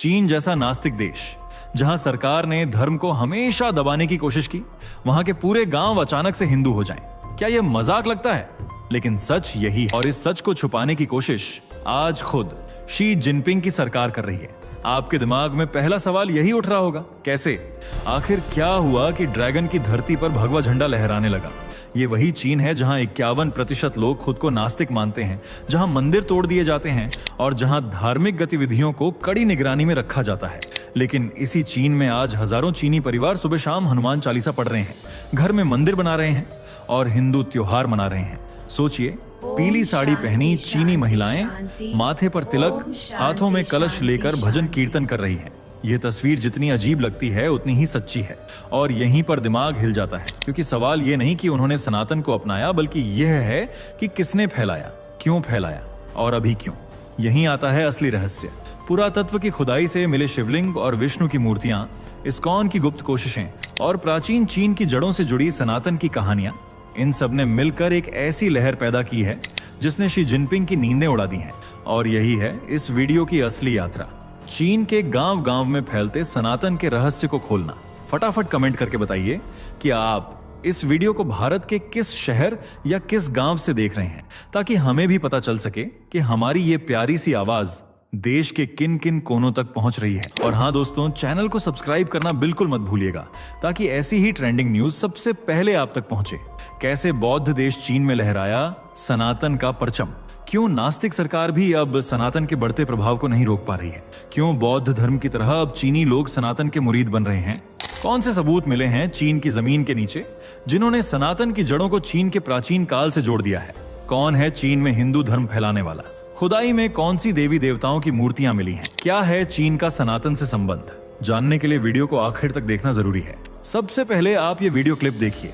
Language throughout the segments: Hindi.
चीन जैसा नास्तिक देश, जहां सरकार ने धर्म को हमेशा दबाने की कोशिश की, वहां के पूरे गांव अचानक से हिंदू हो जाएं। क्या यह मजाक लगता है? लेकिन सच यही है, और इस सच को छुपाने की कोशिश आज खुद शी जिनपिंग की सरकार कर रही है। आपके दिमाग में पहला सवाल यही उठ रहा होगा, कैसे? आखिर क्या हुआ कि ड्रैगन की धरती पर भगवा झंडा लहराने लगा? ये वही चीन है जहां 51% लोग खुद को नास्तिक मानते हैं, जहां मंदिर तोड़ दिए जाते हैं और जहां धार्मिक गतिविधियों को कड़ी निगरानी में रखा जाता है। लेकिन इसी चीन में आज हजारों चीनी परिवार सुबह शाम हनुमान चालीसा पढ़ रहे हैं, घर में मंदिर बना रहे हैं और हिंदू त्योहार मना रहे हैं। सोचिए, पीली साड़ी पहनी चीनी महिलाएं माथे पर तिलक, हाथों में कलश लेकर भजन कीर्तन कर रही हैं। यह तस्वीर जितनी अजीब लगती है उतनी ही सच्ची है, और यहीं पर दिमाग हिल जाता है, क्योंकि सवाल यह नहीं कि उन्होंने सनातन को अपनाया, बल्कि यह है कि किसने फैलाया, क्यों फैलाया और अभी क्यों। यहीं आता है असली रहस्य। पुरातत्व की खुदाई से मिले शिवलिंग और विष्णु की मूर्तियां, इस्कॉन की गुप्त कोशिशें और प्राचीन चीन की जड़ों से जुड़ी सनातन की कहानियां, इन सब ने मिलकर एक ऐसी लहर पैदा की है जिसने शी जिनपिंग की नींदें उड़ा दी हैं। और यही है इस वीडियो की असली यात्रा, चीन के गांव-गांव में फैलते सनातन के रहस्य को खोलना। फटाफट कमेंट करके बताइए कि आप इस वीडियो को भारत के किस शहर या किस गांव से देख रहे हैं, ताकि हमें भी पता चल सके कि हमारी ये प्यारी सी आवाज देश के किन किन कोनों तक पहुंच रही है। और हाँ दोस्तों, चैनल को सब्सक्राइब करना बिल्कुल मत भूलिएगा, ताकि ऐसी ही ट्रेंडिंग न्यूज सबसे पहले आप तक पहुंचे। कैसे बौद्ध देश चीन में लहराया सनातन का परचम? क्यों नास्तिक सरकार भी अब सनातन के बढ़ते प्रभाव को नहीं रोक पा रही है? क्यों बौद्ध धर्म की तरह अब चीनी लोग सनातन के मुरीद बन रहे हैं? कौन से सबूत मिले हैं चीन की जमीन के नीचे जिन्होंने सनातन की जड़ों को चीन के प्राचीन काल से जोड़ दिया है? कौन है चीन में हिंदू धर्म फैलाने वाला? खुदाई में कौन सी देवी देवताओं की मूर्तियां मिली हैं? क्या है चीन का सनातन से संबंध? जानने के लिए वीडियो को आखिर तक देखना जरूरी है। सबसे पहले आप ये वीडियो क्लिप देखिए।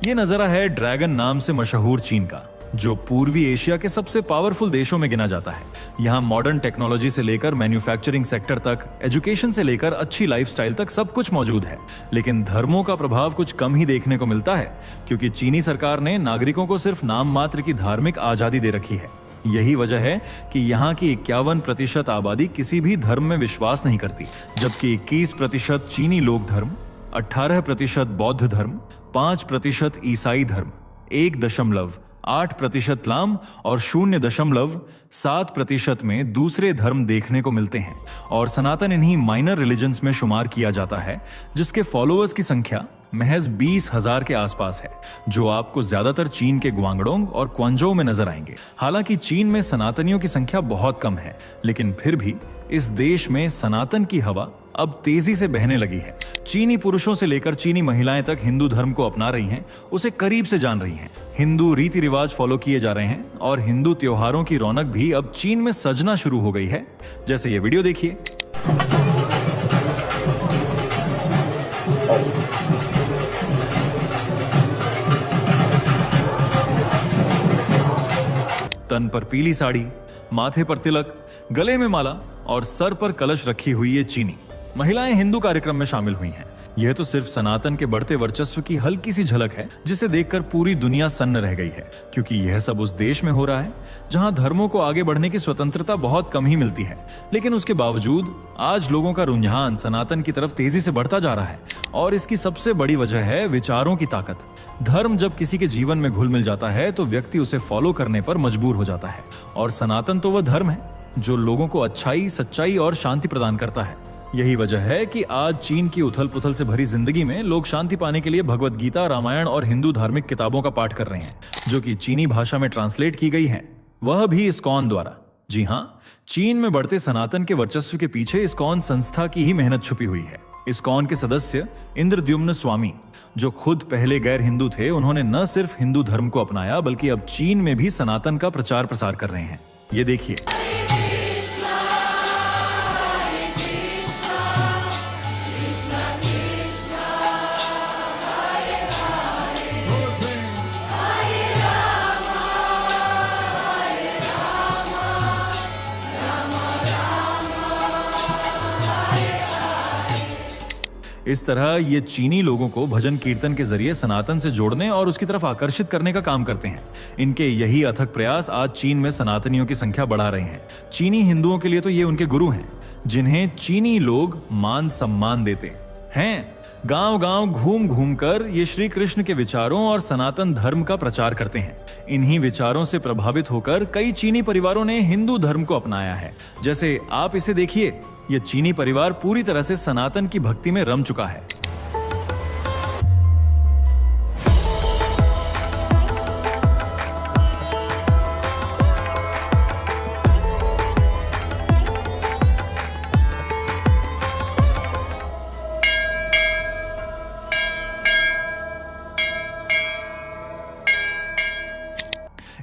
ये नजारा है ड्रैगन नाम से मशहूर चीन का, जो पूर्वी एशिया के सबसे पावरफुल देशों में गिना जाता है। यहाँ मॉडर्न टेक्नोलॉजी से लेकर मैन्युफैक्चरिंग सेक्टर तक, एजुकेशन से लेकर अच्छी लाइफस्टाइल तक सब कुछ मौजूद है। लेकिन धर्मों का प्रभाव कुछ कम ही देखने को मिलता है, क्योंकि चीनी सरकार ने नागरिकों को सिर्फ नाम मात्र की धार्मिक आजादी दे रखी है। यही वजह है कि यहाँ की 51% आबादी किसी भी धर्म में विश्वास नहीं करती, जबकि 21% चीनी लोक धर्म, 18% बौद्ध धर्म, 5% ईसाई धर्म, 1.8% लाम और 0.7% में दूसरे धर्म देखने को मिलते हैं। और सनातन इन्हीं माइनर रिलीजन्स में शुमार किया जाता है, जिसके फॉलोअर्स की संख्या महज 20,000 के आसपास है, जो आपको ज्यादातर चीन के ग्वांगडोंग और क्वांजोउ में नजर आएंगे। हालांकि चीन में सनातनियों की संख्या बहुत कम है, लेकिन फिर भी इस देश में सनातन की हवा अब तेजी से बहने लगी है। चीनी पुरुषों से लेकर चीनी महिलाएं तक हिंदू धर्म को अपना रही हैं, उसे करीब से जान रही हैं। हिंदू रीति रिवाज फॉलो किए जा रहे हैं और हिंदू त्योहारों की रौनक भी अब चीन में सजना शुरू हो गई है। जैसे ये वीडियो देखिए। तन पर पीली साड़ी, माथे पर तिलक, गले में माला और सर पर कलश रखी हुई ये चीनी महिलाएं हिंदू कार्यक्रम में शामिल हुई हैं। यह तो सिर्फ सनातन के बढ़ते वर्चस्व की हल्की सी झलक है, जिसे देखकर पूरी दुनिया सन्न रह गई है, क्योंकि यह सब उस देश में हो रहा है जहां धर्मों को आगे बढ़ने की स्वतंत्रता बहुत कम ही मिलती है। लेकिन उसके बावजूद आज लोगों का रुझान सनातन की तरफ तेजी से बढ़ता जा रहा है, और इसकी सबसे बड़ी वजह है विचारों की ताकत। धर्म जब किसी के जीवन में घुल मिल जाता है तो व्यक्ति उसे फॉलो करने पर मजबूर हो जाता है, और सनातन तो वह धर्म है जो लोगों को अच्छाई, सच्चाई और शांति प्रदान करता है। यही वजह है कि आज चीन की उथल पुथल से भरी जिंदगी में लोग शांति पाने के लिए भगवत गीता, रामायण और हिंदू धार्मिक किताबों का पाठ कर रहे हैं, जो कि चीनी भाषा में ट्रांसलेट की गई हैं, वह भी इस्कॉन द्वारा। जी हाँ, चीन में बढ़ते सनातन के वर्चस्व के पीछे इस्कॉन संस्था की ही मेहनत छुपी हुई है। इस्कॉन के सदस्य इंद्रद्युम्न स्वामी, जो खुद पहले गैर हिंदू थे, उन्होंने न सिर्फ हिंदू धर्म को अपनाया, बल्कि अब चीन में भी सनातन का प्रचार प्रसार कर रहे हैं। ये देखिए। इस तरह ये चीनी लोगों को भजन कीर्तन के जरिए सनातन से जोड़ने और उसकी तरफ आकर्षित करने का काम करते हैं। इनके यही अथक प्रयास आज चीन में सनातनियों की संख्या बढ़ा रहे हैं। चीनी हिंदुओं के लिए तो ये उनके गुरु हैं, जिन्हें चीनी लोग मान सम्मान देते हैं। गांव गांव घूम घूम कर ये श्री कृष्ण के विचारों और सनातन धर्म का प्रचार करते हैं। इन्हीं विचारों से प्रभावित होकर कई चीनी परिवारों ने हिंदू धर्म को अपनाया है। जैसे आप इसे देखिए, ये चीनी परिवार पूरी तरह से सनातन की भक्ति में रम चुका है।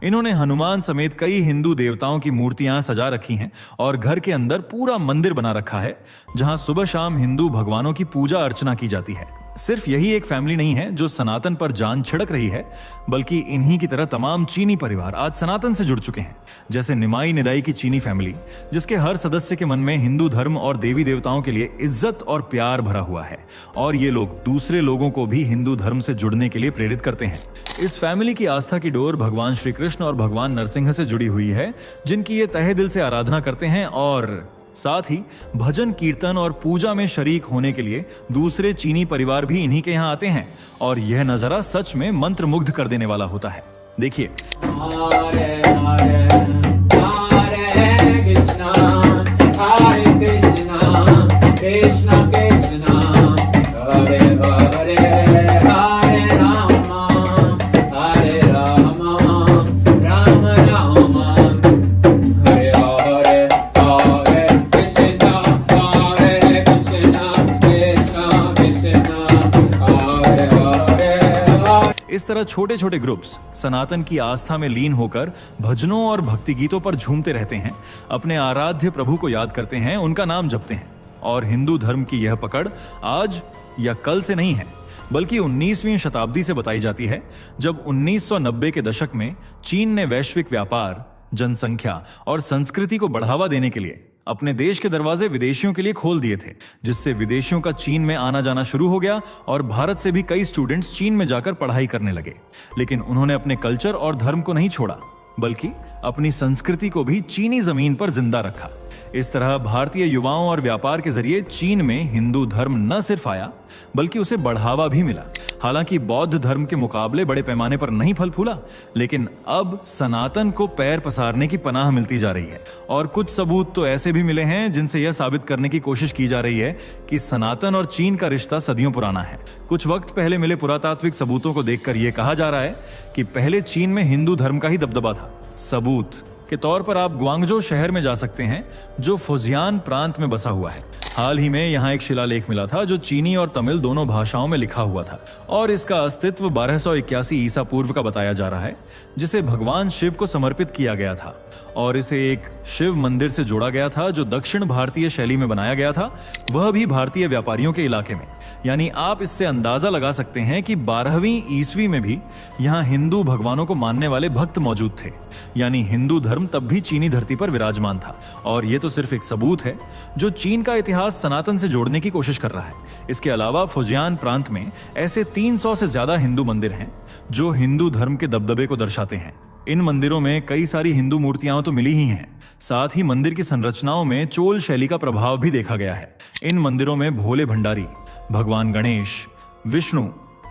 इन्होंने हनुमान समेत कई हिंदू देवताओं की मूर्तियां सजा रखी हैं और घर के अंदर पूरा मंदिर बना रखा है, जहां सुबह शाम हिंदू भगवानों की पूजा अर्चना की जाती है। सिर्फ यही एक फैमिली नहीं है जो सनातन पर जान छिड़क रही है, बल्कि इन्हीं की तरह तमाम चीनी परिवार आज सनातन से जुड़ चुके हैं। जैसे निमाई निदाई की चीनी फैमिली, जिसके हर सदस्य के मन में हिंदू धर्म और देवी देवताओं के लिए इज्जत और प्यार भरा हुआ है, और ये लोग दूसरे लोगों को भी हिंदू धर्म से जुड़ने के लिए प्रेरित करते हैं। इस फैमिली की आस्था की डोर भगवान श्री कृष्ण और भगवान नरसिंह से जुड़ी हुई है, जिनकी ये तहे दिल से आराधना करते हैं, और साथ ही भजन कीर्तन और पूजा में शरीक होने के लिए दूसरे चीनी परिवार भी इन्हीं के यहाँ आते हैं। और यह नजारा सच में मंत्रमुग्ध कर देने वाला होता है। देखिए, इस तरह छोटे छोटे ग्रुप्स सनातन की आस्था में लीन होकर भजनों और भक्ति गीतों पर झूमते रहते हैं, अपने आराध्य प्रभु को याद करते हैं, उनका नाम जपते हैं। और हिंदू धर्म की यह पकड़ आज या कल से नहीं है, बल्कि 19वीं शताब्दी से बताई जाती है, जब 1990 के दशक में चीन ने वैश्विक व्यापार, जनसंख्या और संस्कृति को बढ़ावा देने के लिए अपने देश के दरवाजे विदेशियों के लिए खोल दिए थे, जिससे विदेशियों का चीन में आना जाना शुरू हो गया और भारत से भी कई स्टूडेंट्स चीन में जाकर पढ़ाई करने लगे। लेकिन उन्होंने अपने कल्चर और धर्म को नहीं छोड़ा, बल्कि अपनी संस्कृति को भी चीनी जमीन पर जिंदा रखा। इस तरह भारतीय युवाओं और व्यापार के जरिए चीन में हिंदू धर्म न सिर्फ आया, बल्कि उसे बढ़ावा भी मिला। हालांकि बौद्ध धर्म के मुकाबले बड़े पैमाने पर नहीं फल फूला, लेकिन अब सनातन को पैर पसारने की पनाह मिलती जा रही है। और कुछ सबूत तो ऐसे भी मिले हैं जिनसे यह साबित करने की कोशिश की जा रही है कि सनातन और चीन का रिश्ता सदियों पुराना है। कुछ वक्त पहले मिले पुरातात्विक सबूतों को देखकर यह कहा जा रहा है कि पहले चीन में हिंदू धर्म का ही दबदबा था। सबूत के तौर पर आप ग्वांगझो शहर में जा सकते हैं, जो फुजियान प्रांत में बसा हुआ है। हाल ही में यहाँ एक शिलालेख मिला था जो चीनी और तमिल दोनों भाषाओं में लिखा हुआ था, और इसका अस्तित्व 1281 ईसा पूर्व का बताया जा रहा है, जिसे भगवान शिव को समर्पित किया गया था। और इसे एक शिव मंदिर से जोड़ा गया था जो दक्षिण भारतीय शैली में बनाया गया था, वह भी भारतीय व्यापारियों के इलाके में। यानी आप इससे अंदाजा लगा सकते हैं कि 12वीं ईस्वी में भी यहाँ हिंदू भगवानों को मानने वाले भक्त मौजूद थे। यानी हिंदू धर्म तब भी चीनी धरती पर विराजमान था। और ये तो सिर्फ एक सबूत है जो चीन का इतिहास सनातन से जोड़ने की कोशिश कर रहा है। इसके अलावा फुजियान प्रांत में ऐसे 300 से ज्यादा हिंदू मंदिर हैं जो हिंदू धर्म के दबदबे को दर्शाते हैं। इन मंदिरों में कई सारी हिंदू मूर्तियां तो मिली ही हैं, साथ ही मंदिर की संरचनाओं में चोल शैली का प्रभाव भी देखा गया है। इन मंदिरों में भोले भंडारी, भगवान गणेश, विष्णु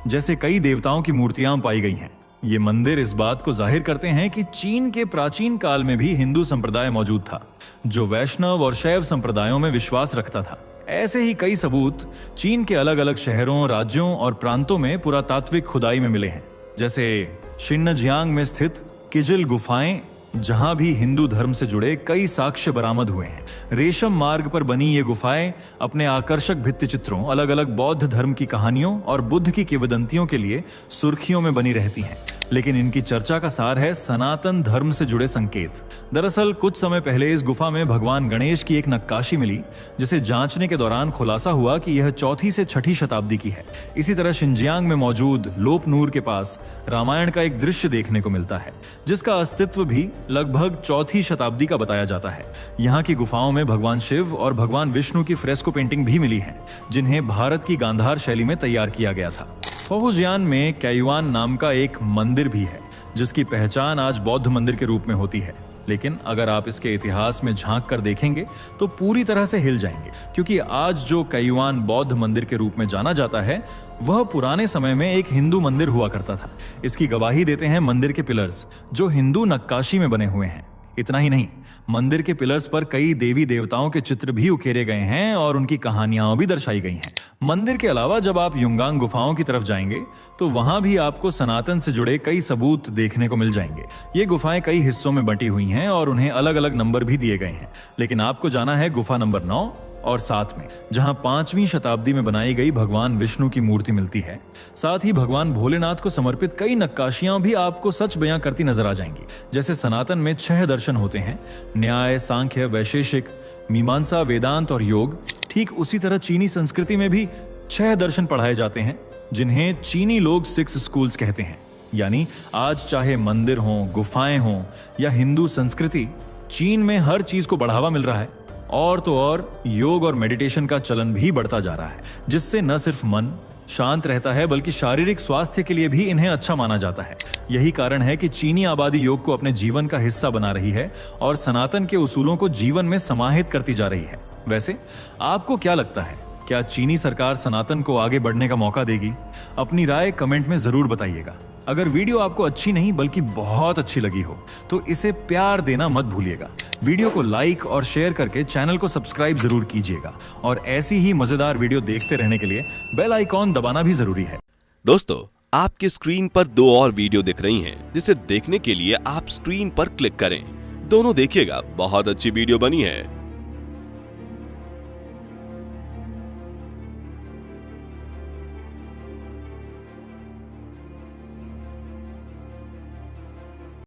जैसे कई देवताओं की मूर्तियां पाई गई हैं। ये मंदिर इस बात को जाहिर करते हैं कि चीन के प्राचीन काल में भी हिंदू संप्रदाय मौजूद था, जो वैष्णव और शैव संप्रदायों में विश्वास रखता था। ऐसे ही कई सबूत चीन के अलग अलग शहरों, राज्यों और प्रांतों में पुरातात्विक खुदाई में मिले हैं, जैसे शिन्नजियांग में स्थित किजिल गुफाएं, जहां भी हिंदू धर्म से जुड़े कई साक्ष्य बरामद हुए हैं। रेशम मार्ग पर बनी ये गुफाएं अपने आकर्षक भित्ति चित्रों, अलग अलग बौद्ध धर्म की कहानियों और बुद्ध की किंवदंतियों के लिए सुर्खियों में बनी रहती हैं। लेकिन इनकी चर्चा का सार है सनातन धर्म से जुड़े संकेत। दरअसल कुछ समय पहले इस गुफा में भगवान गणेश की एक नक्काशी मिली, जिसे जांचने के दौरान खुलासा हुआ कि यह 4वीं से 6वीं शताब्दी की है। इसी तरह शिनजियांग में मौजूद लोपनूर के पास रामायण का एक दृश्य देखने को मिलता है, जिसका अस्तित्व भी लगभग 4वीं शताब्दी का बताया जाता है। यहाँ की गुफाओं में भगवान शिव और भगवान विष्णु की फ्रेस्को पेंटिंग भी मिली है, जिन्हें भारत की गांधार शैली में तैयार किया गया था। फहुजियान में कैयुआन नाम का एक मंदिर भी है, जिसकी पहचान आज बौद्ध मंदिर के रूप में होती है। लेकिन अगर आप इसके इतिहास में झांक कर देखेंगे तो पूरी तरह से हिल जाएंगे, क्योंकि आज जो कैयुआन बौद्ध मंदिर के रूप में जाना जाता है वह पुराने समय में एक हिंदू मंदिर हुआ करता था। इसकी गवाही देते हैं मंदिर के पिलर्स, जो हिंदू नक्काशी में बने हुए हैं। इतना ही नहीं, मंदिर के पिलर्स पर कई देवी देवताओं के चित्र भी उकेरे गए हैं और उनकी कहानियां भी दर्शाई गई हैं। मंदिर के अलावा जब आप युंगांग गुफाओं की तरफ जाएंगे तो वहां भी आपको सनातन से जुड़े कई सबूत देखने को मिल जाएंगे। ये गुफाएं कई हिस्सों में बंटी हुई हैं और उन्हें अलग अलग नंबर भी दिए गए हैं, लेकिन आपको जाना है गुफा नंबर 9 और 7 में, जहां 5वीं शताब्दी में बनाई गई भगवान विष्णु की मूर्ति मिलती है। साथ ही भगवान भोलेनाथ को समर्पित कई नक्काशियां भी आपको सच बयां करती नजर आ जाएंगी। जैसे सनातन में 6 दर्शन होते हैं, न्याय, सांख्य, वैशेषिक, मीमांसा, वेदांत और योग। ठीक उसी तरह चीनी संस्कृति में भी 6 दर्शन पढ़ाए जाते हैं, जिन्हें चीनी लोग 6 स्कूल्स कहते हैं। यानी आज चाहे मंदिर हों, गुफाएं हों या हिंदू संस्कृति, चीन में हर चीज को बढ़ावा मिल रहा है। और तो और योग और मेडिटेशन का चलन भी बढ़ता जा रहा है, जिससे न सिर्फ मन शांत रहता है बल्कि शारीरिक स्वास्थ्य के लिए भी इन्हें अच्छा माना जाता है। यही कारण है कि चीनी आबादी योग को अपने जीवन का हिस्सा बना रही है और सनातन के उसूलों को जीवन में समाहित करती जा रही है। वैसे आपको क्या लगता है, क्या चीनी सरकार सनातन को आगे बढ़ने का मौका देगी? अपनी राय कमेंट में जरूर बताइएगा। अगर वीडियो आपको अच्छी नहीं बल्कि बहुत अच्छी लगी हो तो इसे प्यार देना मत भूलिएगा। वीडियो को लाइक और शेयर करके चैनल को सब्सक्राइब जरूर कीजिएगा और ऐसी ही मजेदार वीडियो देखते रहने के लिए बेल आइकॉन दबाना भी जरूरी है। दोस्तों, आपके स्क्रीन पर 2 और वीडियो दिख रही हैं, जिसे देखने के लिए आप स्क्रीन पर क्लिक करें। दोनों देखिएगा, बहुत अच्छी वीडियो बनी है।